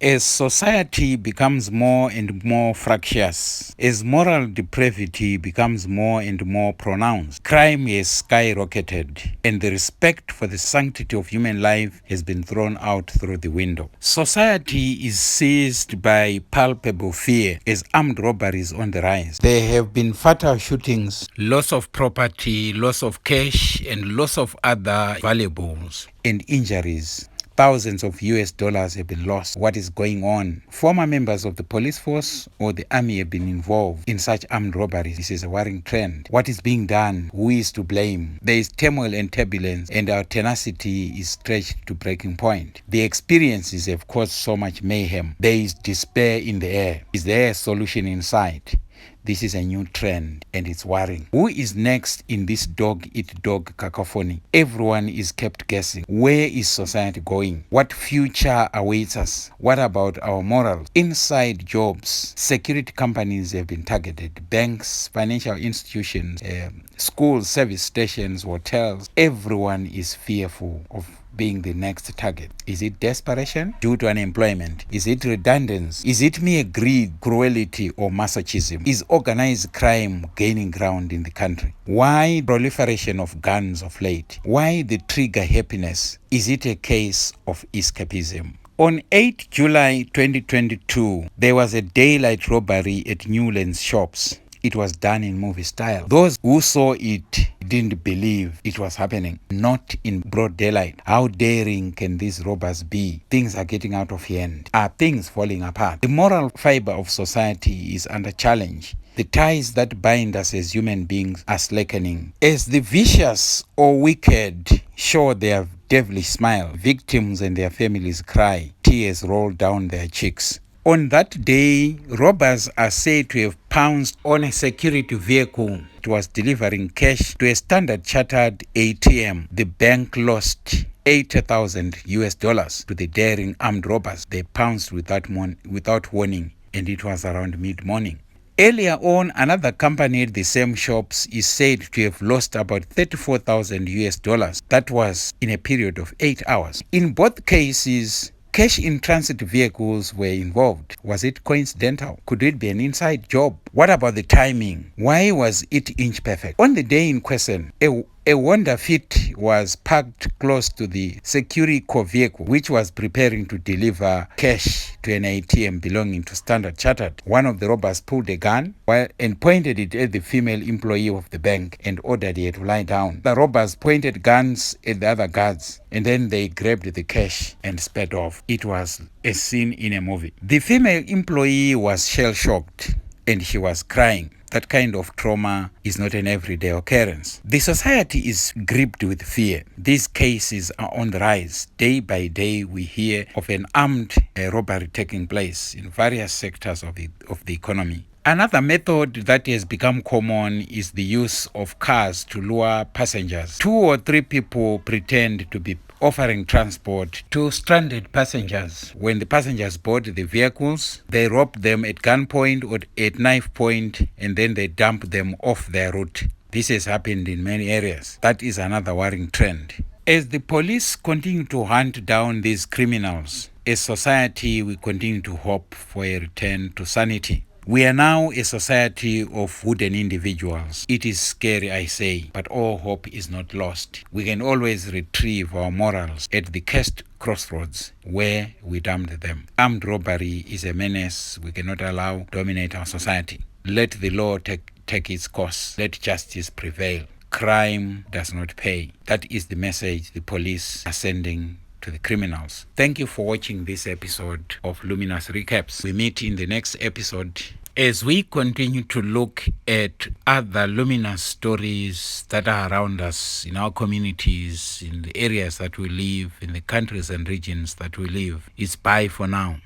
As society becomes more and more fractious, as moral depravity becomes more and more pronounced, crime has skyrocketed, and the respect for the sanctity of human life has been thrown out through the window. Society is seized by palpable fear as armed robberies on the rise. There have been fatal shootings, loss of property, loss of cash, and loss of other valuables, and injuries. Thousands of US dollars have been lost. What is going on? Former members of the police force or the army have been involved in such armed robberies. This is a worrying trend. What is being done? Who is to blame? There is turmoil and turbulence, and our tenacity is stretched to breaking point. The experiences have caused so much mayhem. There is despair in the air. Is there a solution in sight? This is a new trend, and it's worrying. Who is next in this dog-eat-dog cacophony? Everyone is kept guessing. Where is society going? What future awaits us? What about our morals? Inside jobs, security companies have been targeted. Banks, financial institutions, schools, service stations, hotels. Everyone is fearful of being the next target. Is it desperation due to unemployment? Is it redundancy? Is it mere greed, cruelty, or masochism? Is organized crime gaining ground in the country? Why proliferation of guns of late? Why the trigger happiness? Is it a case of escapism? On 8 July 2022, there was a daylight robbery at Newlands shops. It was done in movie style. Those who saw it didn't believe it was happening. Not in broad daylight. How daring can these robbers be? Things are getting out of hand. Are things falling apart? The moral fiber of society is under challenge. The ties that bind us as human beings are slackening. As the vicious or wicked show their devilish smile, victims and their families cry. Tears roll down their cheeks. On that day, robbers are said to have pounced on a security vehicle. It was delivering cash to a Standard Chartered ATM. The bank lost 80,000 US dollars to the daring armed robbers. They pounced without warning, and it was around mid-morning. Earlier on, another company at the same shops is said to have lost about 34,000 US dollars. That was in a period of 8 hours. In both cases, cash in transit vehicles were involved. Was it coincidental? Could it be an inside job? What about the timing? Why was it inch perfect? On the day in question, a Honda Fit was parked close to the Securico vehicle, which was preparing to deliver cash to an ATM belonging to Standard Chartered. One of the robbers pulled a gun and pointed it at the female employee of the bank and ordered her to lie down. The robbers pointed guns at the other guards, and then they grabbed the cash and sped off. It was a scene in a movie. The female employee was shell-shocked, and she was crying. That kind of trauma is not an everyday occurrence. The society is gripped with fear. These cases are on the rise. Day by day, we hear of an armed robbery taking place in various sectors of the economy. Another method that has become common is the use of cars to lure passengers. 2 or 3 people pretend to be offering transport to stranded passengers. When the passengers board the vehicles, they rob them at gunpoint or at knife point, and then they dump them off their route. This has happened in many areas. That is another worrying trend. As the police continue to hunt down these criminals, as society, we continue to hope for a return to sanity. We are now a society of wooden individuals. It is scary, I say, but all hope is not lost. We can always retrieve our morals at the cursed crossroads where we dumped them. Armed robbery is a menace we cannot allow dominate our society. Let the law take its course. Let justice prevail. Crime does not pay. That is the message the police are sending to the criminals. Thank you for watching this episode of Luminous Recaps. We meet in the next episode as we continue to look at other luminous stories that are around us in our communities, in the areas that we live, in the countries and regions that we live. It's bye for now.